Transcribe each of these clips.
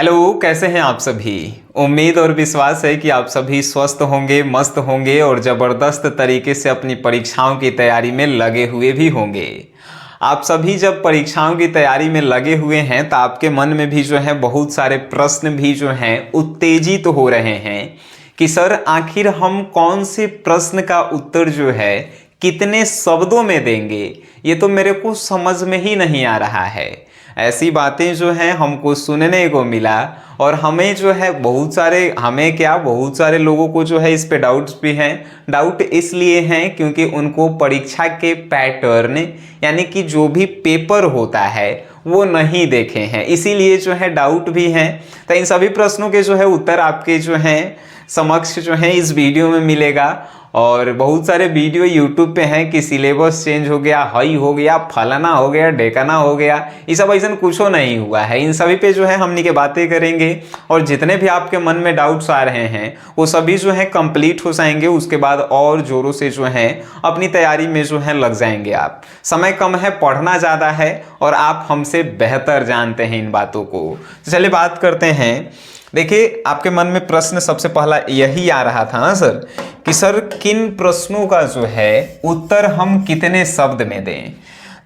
Hello, कैसे हैं आप सभी। उम्मीद और विश्वास है कि आप सभी स्वस्थ होंगे, मस्त होंगे और ज़बरदस्त तरीके से अपनी परीक्षाओं की तैयारी में लगे हुए भी होंगे। आप सभी जब परीक्षाओं की तैयारी में लगे हुए हैं तो आपके मन में भी जो है बहुत सारे प्रश्न भी जो हैं उत्तेजित हो रहे हैं कि सर आखिर हम कौन से प्रश्न का उत्तर जो है कितने शब्दों में देंगे, ये तो मेरे को समझ में ही नहीं आ रहा है। ऐसी बातें जो हैं हमको सुनने को मिला और हमें जो है बहुत सारे लोगों को जो है इस पे डाउट्स भी हैं। डाउट इसलिए हैं क्योंकि उनको परीक्षा के पैटर्न यानी कि जो भी पेपर होता है वो नहीं देखे हैं, इसीलिए जो है डाउट भी हैं। तो इन सभी प्रश्नों के जो है उत्तर आपके जो हैं समक्ष जो है इस वीडियो में मिलेगा। और बहुत सारे वीडियो यूट्यूब पे हैं कि सिलेबस चेंज हो गया, हाई हो गया, फलाना हो गया, ढेकाना हो गया, ये सब ऐसा कुछ नहीं हुआ है। इन सभी पे जो है हमनी के बातें करेंगे और जितने भी आपके मन में डाउट्स आ रहे हैं वो सभी जो है कंप्लीट हो जाएंगे। उसके बाद और जोरों से जो है अपनी तैयारी में जो है लग जाएंगे। आप समय कम है, पढ़ना ज़्यादा है और आप हमसे बेहतर जानते हैं इन बातों को। तो चलिए बात करते हैं। देखिए, आपके मन में प्रश्न सबसे पहला यही आ रहा था ना सर कि सर किन प्रश्नों का जो है उत्तर हम कितने शब्द में दें।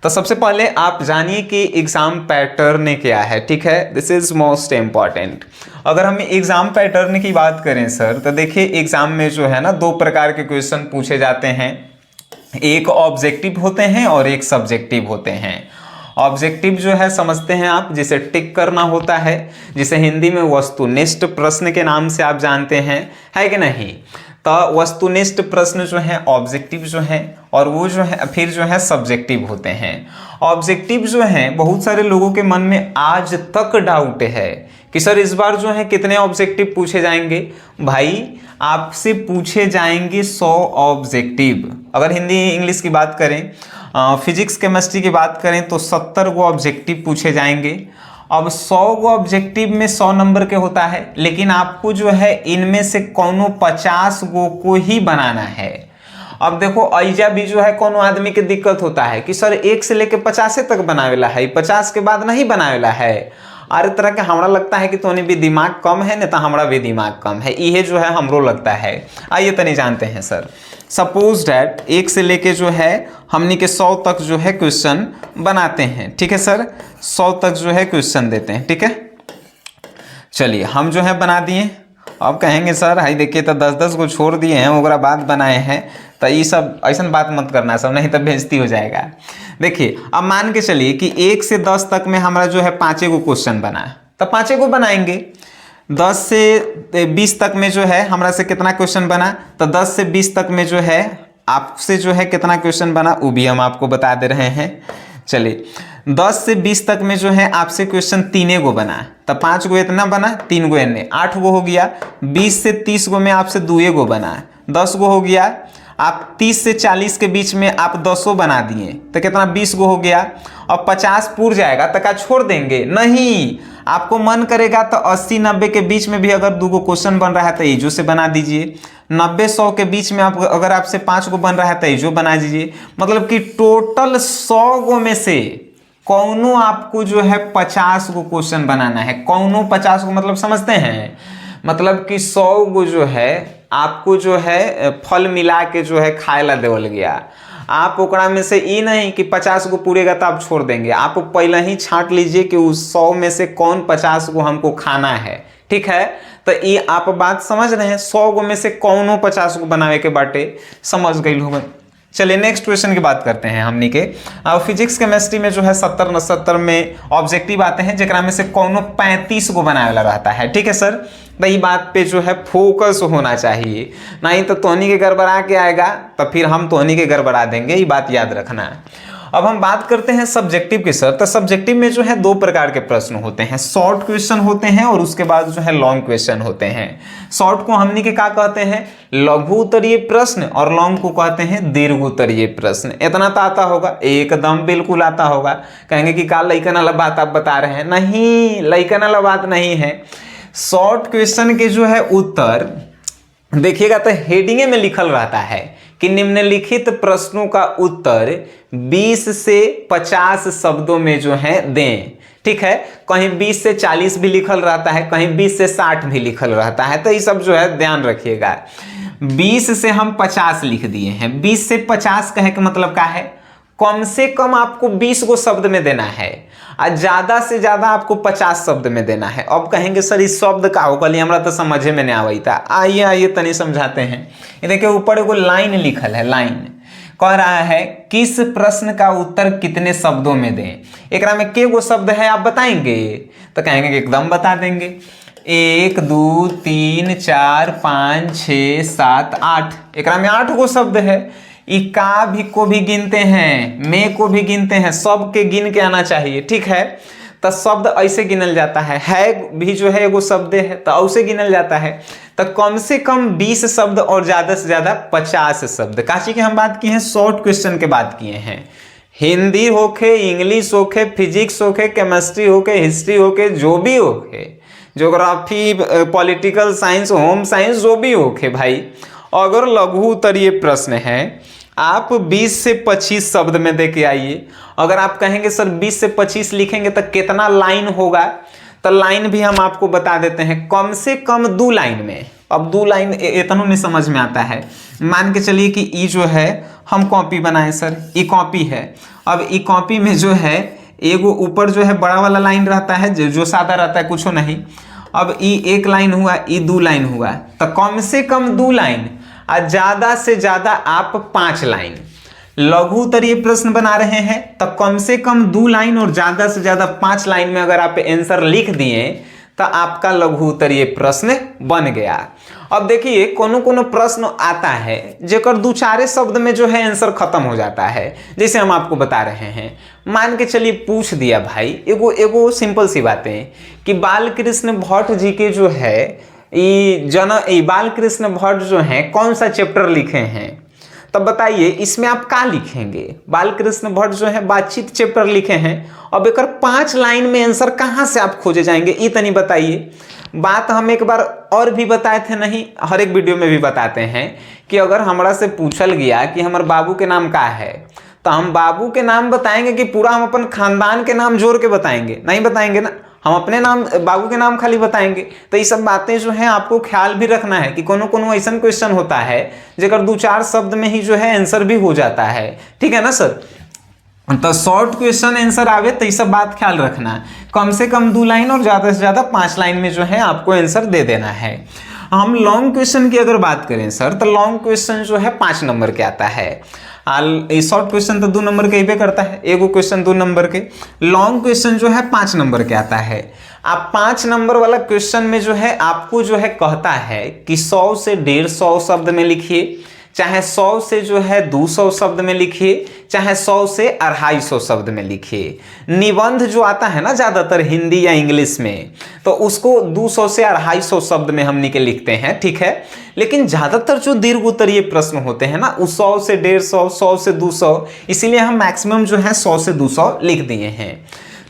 तो सबसे पहले आप जानिए कि एग्जाम पैटर्न क्या है, ठीक है। This is most important. अगर हम एग्जाम पैटर्न की बात करें सर तो देखिए एग्जाम में जो है ना दो प्रकार के क्वेश्चन पूछे जाते हैं, एक ऑब्जेक्टिव होते हैं और एक सब्जेक्टिव होते हैं। ऑब्जेक्टिव जो है समझते हैं आप, जिसे टिक करना होता है, जिसे हिंदी में वस्तुनिष्ठ प्रश्न के नाम से आप जानते हैं, है कि नहीं। तो वस्तुनिष्ठ प्रश्न जो है ऑब्जेक्टिव जो है और वो जो है फिर जो है सब्जेक्टिव होते हैं। ऑब्जेक्टिव जो है बहुत सारे लोगों के मन में आज तक डाउट है कि सर इस बार जो है कितने ऑब्जेक्टिव पूछे जाएंगे। भाई आपसे पूछे जाएंगे 100 ऑब्जेक्टिव। अगर हिंदी इंग्लिश की बात करें, फिजिक्स केमिस्ट्री की बात करें तो 70 गो ऑब्जेक्टिव पूछे जाएंगे। अब 100 गो ऑब्जेक्टिव में 100 नंबर के होता है, लेकिन आपको जो है इनमें से कोनो 50 गो को ही बनाना है। अब देखो ऐजा भी जो है कोनो आदमी के दिक्कत होता है कि सर 1 से लेके 50 तक बनावेला है, 50 के बाद नहीं बनावेला है। अरे तरह के हमरा लगता है कि तोने भी दिमाग कम है नहीं तो हमारा भी दिमाग कम है, ये जो है हमरो लगता है। आइए तो नहीं जानते हैं सर। सपोज डैट 1 से लेके जो है हमनी के 100 तक जो है क्वेश्चन बनाते हैं, ठीक है सर। 100 तक जो है क्वेश्चन देते हैं, ठीक है। चलिए हम जो है बना दिए। अब कहेंगे सर हाई देखिए तो 10-10 को छोड़ दिए हैं ओकरा बाद बनाए हैं, तो ये सब ऐसा बात मत करना सब, नहीं तो बेइज्जती हो जाएगा। देखिए अब मान के चलिए कि 1 से 10 तक में हमारा जो है 5 गो क्वेश्चन बना है, तो 5 गो बनाएंगे। 10 से 20 तक में जो है हमरा से कितना क्वेश्चन बना, तो 10 से 20 तक में जो है आपसे जो है कितना क्वेश्चन बना वो भी हम आपको बता दे रहे हैं। चलिए 10 से 20 तक में जो है आपसे क्वेश्चन 3 गो बना, तो 5 गो इतना बना, 3 गो इतने, 8 गो हो गया। 20 से 30 गो में आपसे 2 गो बना, 10 गो हो गया। आप 30 से 40 के बीच में आप 10 बना दिए तो कितना 20 गो हो गया। अब 50 पूर जाएगा तो क्या छोड़ देंगे? नहीं, आपको मन करेगा तो 80-90 के बीच में भी अगर 2 गो क्वेश्चन बन रहा है तो ईजो से बना दीजिए। 90-100 के बीच में आप अगर आपसे 5 गो बन रहा है तो ईजो बना दीजिए। मतलब कि टोटल 100 गो में से कौनो आपको जो है 50 गो क्वेश्चन बनाना है। कौनो 50 गो मतलब समझते हैं, मतलब कि 100 गो जो है आपको जो है फल मिला के जो है खाए ला देवल गया। आप ओकरा में से ये नहीं कि 50 गो पूरेगा तो आप छोड़ देंगे, आप पहले ही छांट लीजिए कि उस 100 में से कौन 50 गो हमको खाना है, ठीक है। तो ये आप बात समझ रहे हैं, 100 गो में से कौनो 50 गो बनावे के बाटे, समझ गई होगा। चलिए नेक्स्ट क्वेश्चन की बात करते हैं हमनी के। फिजिक्स केमिस्ट्री में जो है 70-70 में ऑब्जेक्टिव आते हैं जेकरा में से कौनो 35 गो बनावे वाला रहता है, ठीक है सर। तो ये बात पे जो है फोकस होना चाहिए, नहीं तो तोहनी के गड़बड़ा के आएगा तो फिर हम तोहनी के गड़बड़ा देंगे, ये बात याद रखना। अब हम बात करते हैं सब्जेक्टिव की सर। तो सब्जेक्टिव में जो है 2 प्रकार के प्रश्न होते हैं, शॉर्ट क्वेश्चन होते हैं और उसके बाद जो है लॉन्ग क्वेश्चन होते हैं। शॉर्ट को हमनी के क्या कहते हैं? लघु उत्तरीय प्रश्न, और लॉन्ग को कहते हैं दीर्घ उत्तरीय प्रश्न। इतना तो आता होगा, एकदम बिल्कुल आता होगा। कहेंगे कि का लइकन वाला बात आप बता रहे हैं, नहीं लइकन वाला बात नहीं है। शॉर्ट क्वेश्चन के जो है उत्तर देखिएगा तो हेडिंग में लिखल रहता है कि निम्नलिखित प्रश्नों का उत्तर 20 से 50 शब्दों में जो है दें, ठीक है। कहीं 20 से 40 भी लिखल रहता है, कहीं 20 से 60 भी लिखल रहता है, तो ये सब जो है ध्यान रखिएगा। 20 से हम 50 लिख दिए हैं, 20 से 50 कहे का मतलब क्या है, कम से कम आपको 20 को शब्द में देना है और ज्यादा से ज्यादा आपको 50 शब्द में देना है। अब कहेंगे सर इस शब्द का हो, कल हमरा तो समझे में नहीं आवई था। आइए आइए तनी समझाते हैं। ये देखिए ऊपर एगो लाइन लिखल है, लाइन कह रहा है किस प्रश्न का उत्तर कितने शब्दों में दें। एक में के गो शब्द है आप बताएंगे, तो कहेंगे कि एकदम बता देंगे। 1 2 3 4 5 6 7 8, एक में 8 गो शब्द है। ई का भी को भी गिनते हैं, मैं को भी गिनते हैं, सब के गिन के आना चाहिए, ठीक है। तो शब्द ऐसे गिनल जाता है भी जो है एगो शब्द है तो ऐसे गिनल जाता है। तो कम से कम 20 शब्द और ज्यादा से ज्यादा 50 शब्द। काशी की हम बात की हैं, शॉर्ट क्वेश्चन के बात किए हैं। हिंदी होके, इंग्लिश होके, फिजिक्स होके, केमिस्ट्री होके, हिस्ट्री होके, जो भी होके, geography, political science, home science, जो भी होके भाई, अगर लघु उत्तरीय प्रश्न है आप 20 से 25 शब्द में दे के आइए। अगर आप कहेंगे सर 20 से 25 लिखेंगे तो कितना लाइन होगा, तो लाइन भी हम आपको बता देते हैं, कम से कम 2 लाइन में। अब 2 लाइन इतनों में समझ में आता है। मान के चलिए कि ये जो है हम कॉपी बनाए सर, ये कॉपी है। अब ये कॉपी में जो है एगो ऊपर जो है बड़ा वाला लाइन रहता है जो सादा रहता है, कुछ नहीं। अब ये 1 लाइन हुआ, ये 2 लाइन हुआ, तो कम से कम 2 लाइन और ज्यादा से ज्यादा आप 5 लाइन। लघु उत्तरीय प्रश्न बना रहे हैं तो कम से कम 2 लाइन और ज्यादा से ज्यादा 5 लाइन में अगर आप आंसर लिख दिए तो आपका लघु उत्तरीय प्रश्न बन गया। अब देखिए कोनो कोनो प्रश्न आता है जेकर 2-4 शब्द में जो है आंसर खत्म हो जाता है, जैसे हम आपको बता रहे हैं। मान के चलिए पूछ दिया भाई, एगो सिंपल सी बातें कि बाल कृष्ण भट्ट जी के जो है बाल कृष्ण भट्ट जो है कौन सा चैप्टर लिखे हैं, तब बताइए इसमें आप क्या लिखेंगे। बाल कृष्ण भट्ट जो है बातचीत चैप्टर लिखे हैं। अब एक 5 लाइन में आंसर कहां से आप खोजे जाएंगे, इतनी बताइए। बात हम एक बार और भी बताए थे, नहीं हर एक वीडियो में भी बताते हैं कि अगर हमरा से पूछल गया कि हमारे बाबू के नाम क्या है, तो हम बाबू के नाम बताएंगे कि पूरा हम अपन खानदान के नाम जोड़ के बताएंगे, नहीं बताएंगे ना, हम अपने नाम बाबू के नाम खाली बताएंगे। तो ये सब बातें जो है आपको ख्याल भी रखना है कि कोनो ऐसा क्वेश्चन होता है जेकर 2-4 शब्द में ही जो है आंसर भी हो जाता है, ठीक है ना सर। तो शॉर्ट क्वेश्चन आंसर आवे तो ये सब बात ख्याल रखना, कम से कम 2 लाइन और ज्यादा से ज्यादा 5 लाइन में जो है आपको आंसर दे देना है। हम लॉन्ग क्वेश्चन की अगर बात करें सर, तो लॉन्ग क्वेश्चन जो है 5 नंबर के आता है। शॉर्ट क्वेश्चन तो 2 नंबर के ही करता है, एगो क्वेश्चन 2 नंबर के। लॉन्ग क्वेश्चन जो है 5 नंबर के आता है। आप 5 नंबर वाला क्वेश्चन में जो है आपको जो है कहता है कि 100 से 150 शब्द में लिखिए, चाहे 100 से जो है 200 शब्द में लिखिए, चाहे 100 से 250 शब्द में लिखिए। निबंध जो आता है ना ज्यादातर हिंदी या इंग्लिश में, तो उसको 200 से 250 शब्द में हम लिखते हैं, ठीक है। लेकिन ज्यादातर जो दीर्घ उत्तरीय प्रश्न होते हैं ना, उस 100 से 150, 100 से 200, इसीलिए हम मैक्सिमम जो है 100 से 200 लिख दिए हैं।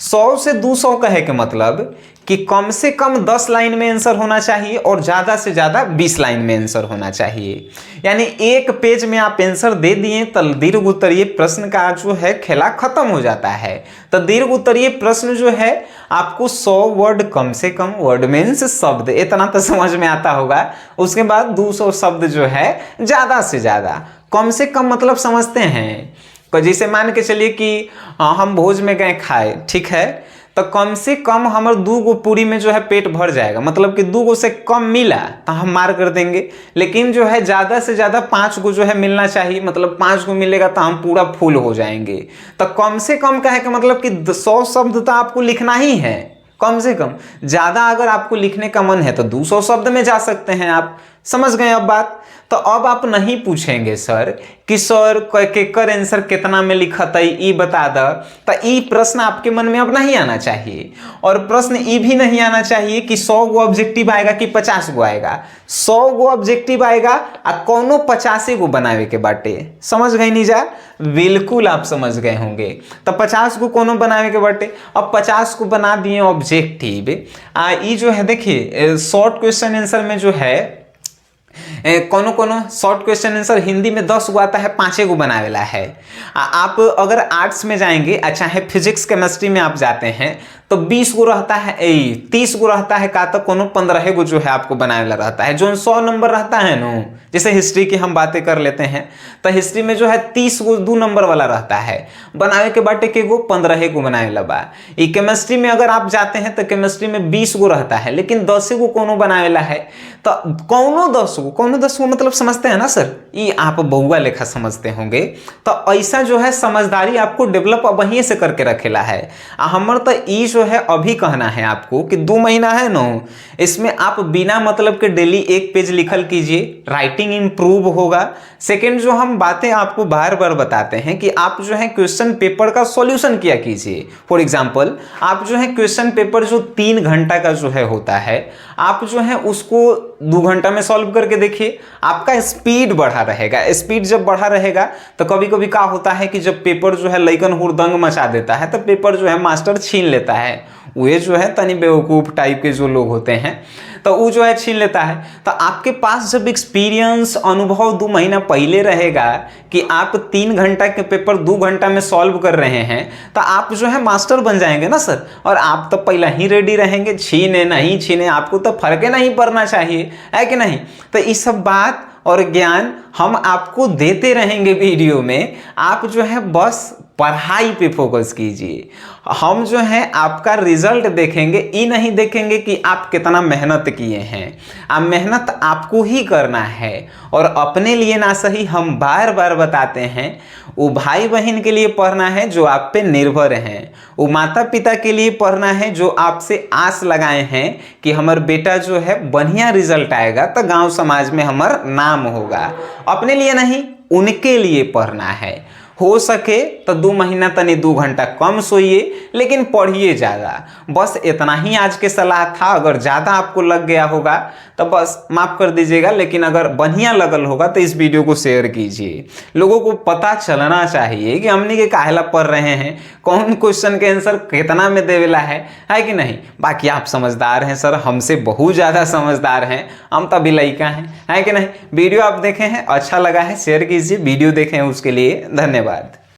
100 से 200 कहे के मतलब कि कम से कम 10 लाइन में आंसर होना चाहिए और ज्यादा से ज्यादा 20 लाइन में आंसर होना चाहिए। यानी एक पेज में आप आंसर दे दिए तो दीर्घ उत्तरीय प्रश्न का जो है खेला खत्म हो जाता है। तो दीर्घ उत्तरीय प्रश्न जो है आपको 100 वर्ड, कम से कम वर्ड मीन्स शब्द, इतना तो समझ में आता होगा। उसके बाद 200 शब्द जो है ज्यादा से ज्यादा, कम से कम मतलब समझते हैं। जैसे मान के चलिए कि हम भोज में गए खाए, ठीक है, तो कम से कम हमारे 2 गो पूरी में जो है पेट भर जाएगा, मतलब कि 2 गो से कम मिला तो हम मार कर देंगे। लेकिन जो है ज्यादा से ज्यादा 5 गो जो है मिलना चाहिए, मतलब 5 गो मिलेगा तो हम पूरा फुल हो जाएंगे। तो कम से कम कहे का मतलब कि 100 शब्द तो आपको लिखना ही है कम से कम। ज्यादा अगर आपको लिखने का मन है तो 200 शब्द में जा सकते हैं आप, समझ गए अब बात। तो अब आप नहीं पूछेंगे सर कि सर केकर आंसर कितना में लिखत है ई बता द, तो ई प्रश्न आपके मन में अब नहीं आना चाहिए। और प्रश्न ई भी नहीं आना चाहिए कि 100 गो ऑब्जेक्टिव आएगा कि 50 गो आएगा। 100 गो ऑब्जेक्टिव आएगा और कोनो 50 गो बनावे के बाटे, समझ गए नीजा, बिल्कुल आप समझ गए होंगे। तो 50 गो कोनो बनावे के बाटे, अब 50 को बना दिए ऑब्जेक्टिव। ई जो है देखिए शॉर्ट क्वेश्चन आंसर में जो है कोनो शॉर्ट क्वेश्चन आंसर हिंदी में 10 गो आता है, 5 गो बनावेला है। आप अगर आर्ट्स में जाएंगे, अच्छा है फिजिक्स केमिस्ट्री में आप जाते हैं तो 20 गो रहता है 30 गो रहता है का, तो कोनो 15 गो जो है आपको बनावेला रहता है। जो 100 नंबर रहता है ना, जैसे हिस्ट्री की हम बातें कर लेते हैं, तो हिस्ट्री में जो है 30 गो 2 नंबर वाला रहता है, बनावे के बाटे के गो 15 गो बनावेला बा। ई केमिस्ट्री में अगर आप जाते हैं तो केमिस्ट्री में 20 गो रहता है, लेकिन 10 गो कोनो बनावेला है। तो कौनो 10 गो मतलब समझते हैं ना सर, ये आप बहुआ लेखा समझते होंगे। तो ऐसा जो है समझदारी आपको डेवलप वहीं से करके रखेला है। हमर तो ई जो है अभी कहना है आपको कि 2 महीना है ना, इसमें आप बिना मतलब के डेली 1 पेज लिखल कीजिए, राइटिंग इंप्रूव होगा। सेकेंड, जो हम बातें आपको बार बार बताते हैं कि आप जो है क्वेश्चन पेपर का सॉल्यूशन किया कीजिए। फॉर एग्जांपल, आप जो है क्वेश्चन पेपर जो 3 घंटा का जो है होता है, आप जो है उसको 2 घंटा में सॉल्व करके देखिए, आपका स्पीड बढ़ा रहेगा। स्पीड जब बढ़ा रहेगा तो कभी कभी क्या होता है कि जब पेपर जो है लइकन हुड़दंग मचा देता है, तो पेपर जो है मास्टर छीन लेता है। वे जो है तनी बेवकूफ टाइप के जो लोग होते हैं, तो वो जो है छीन लेता है। तो आपके पास जब एक्सपीरियंस अनुभव 2 महीना पहले रहेगा कि आप 3 घंटा के पेपर 2 घंटा में सॉल्व कर रहे हैं, तो आप जो है मास्टर बन जाएंगे ना सर। और आप तो पहले ही रेडी रहेंगे, छीने नहीं छीने आपको तो फर्क नहीं पड़ना चाहिए, है कि नहीं। तो ये सब बात और ज्ञान हम आपको देते रहेंगे वीडियो में। आप जो है बस पढ़ाई पे फोकस कीजिए। हम जो है आपका रिजल्ट देखेंगे, ये नहीं देखेंगे कि आप कितना मेहनत किए हैं। आप मेहनत आपको ही करना है, और अपने लिए ना सही हम बार बार बताते हैं, वो भाई बहन के लिए पढ़ना है जो आप पे निर्भर हैं, वो माता पिता के लिए पढ़ना है जो आपसे आस लगाए हैं कि हमार बेटा जो है बढ़िया रिजल्ट आएगा तो गांव समाज में हमार नाम होगा। अपने लिए नहीं, उनके लिए पढ़ना है। हो सके तो 2 महीना तनी 2 घंटा कम सोइए, लेकिन पढ़िए ज़्यादा। बस इतना ही आज के सलाह था। अगर ज़्यादा आपको लग गया होगा तो बस माफ़ कर दीजिएगा, लेकिन अगर बढ़िया लगल होगा तो इस वीडियो को शेयर कीजिए। लोगों को पता चलना चाहिए कि हमने के काहेला पढ़ रहे हैं, कौन क्वेश्चन के आंसर कितना में देवेला है कि नहीं। बाकी आप समझदार हैं सर, हमसे बहुत ज़्यादा समझदार हैं, हम तो अभी लड़का हैं, है कि नहीं। वीडियो आप देखे हैं, अच्छा लगा है शेयर कीजिए, वीडियो देखें उसके लिए धन्यवाद।